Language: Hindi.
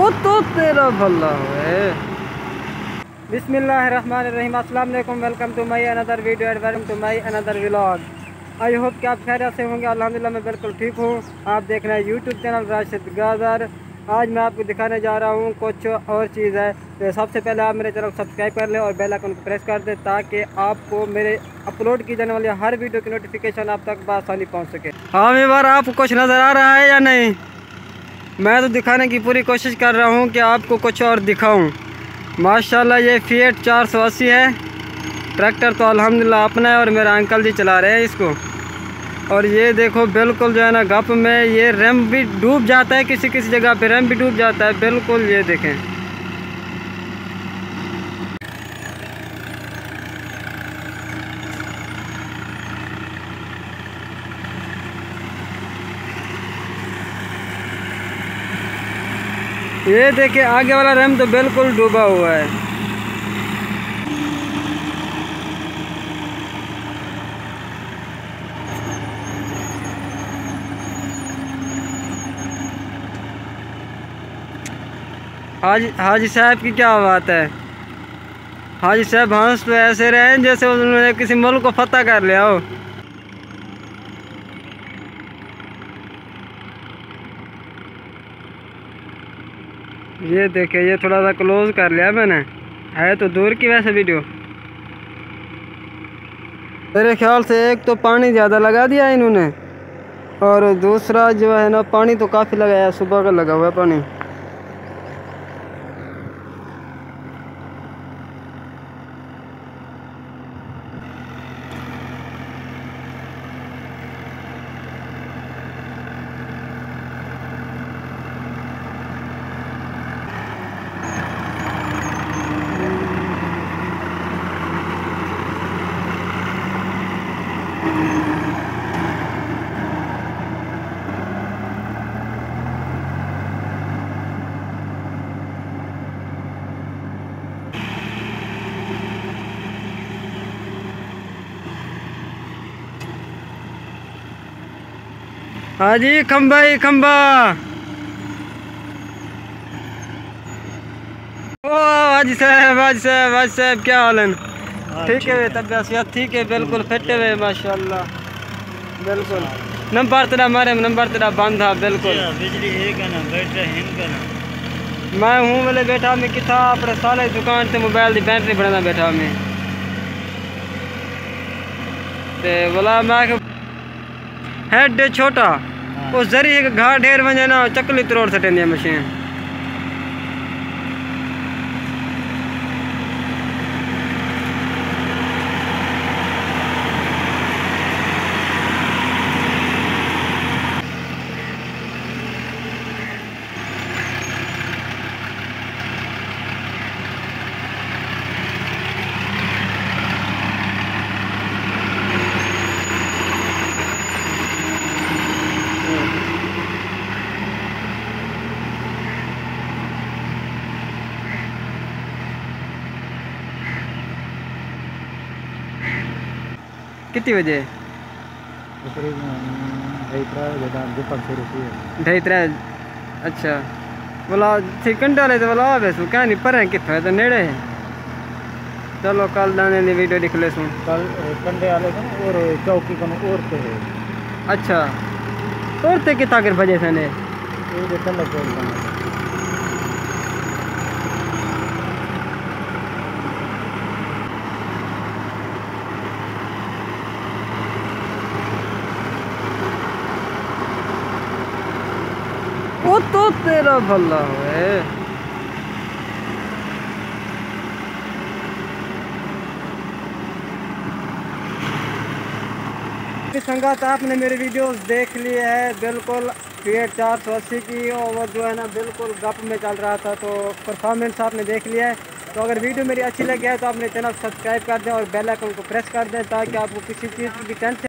वो तो तेरा भला है। बिस्मिल्लाहिर्रहमानिर्रहीम, अस्सलाम वालेकुम, welcome to my another video and welcome to my another vlog. I hope कि आप खैरियत से होंगे। अल्हम्दुलिल्लाह मैं बिल्कुल ठीक हूँ। आप देख रहे हैं यूट्यूब चैनल राशिद गाजर। आज मैं आपको दिखाने जा रहा हूँ कुछ और चीज़ है। तो सबसे पहले आप मेरे चैनल को सब्सक्राइब कर लें और बेल आइकन को प्रेस कर दें ताकि आपको मेरे अपलोड की जाने वाली हर वीडियो की नोटिफिकेशन आप तक बआसानी पहुँच सके। हाँ, एक बार आपको कुछ नज़र आ रहा है या नहीं? मैं तो दिखाने की पूरी कोशिश कर रहा हूँ कि आपको कुछ और दिखाऊँ। माशाल्लाह ये फिएट 480 है। ट्रैक्टर तो अल्हम्दुलिल्लाह अपना है और मेरा अंकल जी चला रहे हैं इसको। और ये देखो बिल्कुल जो है ना गप में ये रैम भी डूब जाता है, किसी किसी जगह पे रैम भी डूब जाता है बिल्कुल। ये देखें, ये देखें आगे वाला रैम तो बिल्कुल डूबा हुआ है। हाजी साहब की क्या बात है। हाजी साहब हंस तो ऐसे रहे हैं जैसे उन्होंने किसी मुल्क को फतह कर लिया हो। ये देखे, ये थोड़ा सा क्लोज कर लिया मैंने, है तो दूर की वैसे वीडियो। मेरे ख्याल से एक तो पानी ज़्यादा लगा दिया इन्होंने और दूसरा जो है ना पानी तो काफ़ी लगाया, सुबह का लगा हुआ है पानी। हाँ जी, खंबा ही खंबा। ओ हाजी साहब, हाजी साहब, हाजी साहब क्या हाल है? ठीक है, तबियत ठीक है, बिल्कुल फिट है माशाल्लाह बिल्कुल। नंबर तेरा मारे, नंबर तेरा बंद था बिल्कुल। बिजली है का ना बैटरी है का ना। मैं हूँ वाले बैठा मैं किथा अपने साले दुकान से मोबाइल की बैटरी बनाना बैठा मैं ते बोला मैं हेड छोटा वो जरी घाट ढेर वजे ना चकली तरोड़ सटेंदी मशीन। कितनी बजे? ढाई त्रै। अच्छा बोला थी कंडे वाले तो बोला वैसू क्या नहीं पर कितने है तो नेड़े है। चलो कल दाने की वीडियो दिख ले सुन। कल कंडे वाले को और चौकी को और पे है। अच्छा तोड़ते कितना कर बजे से ने ये देखा लग वो तो तेरा भला है। संगत आपने मेरी वीडियोस देख ली है बिल्कुल फिएट 480 की, और जो है ना बिल्कुल गप में चल रहा था तो परफॉर्मेंस आपने देख लिया है। तो अगर वीडियो मेरी अच्छी लगी है तो अपने चैनल सब्सक्राइब कर दें और बेल आइकन को प्रेस कर दें ताकि आपको किसी चीज़ की टेंशन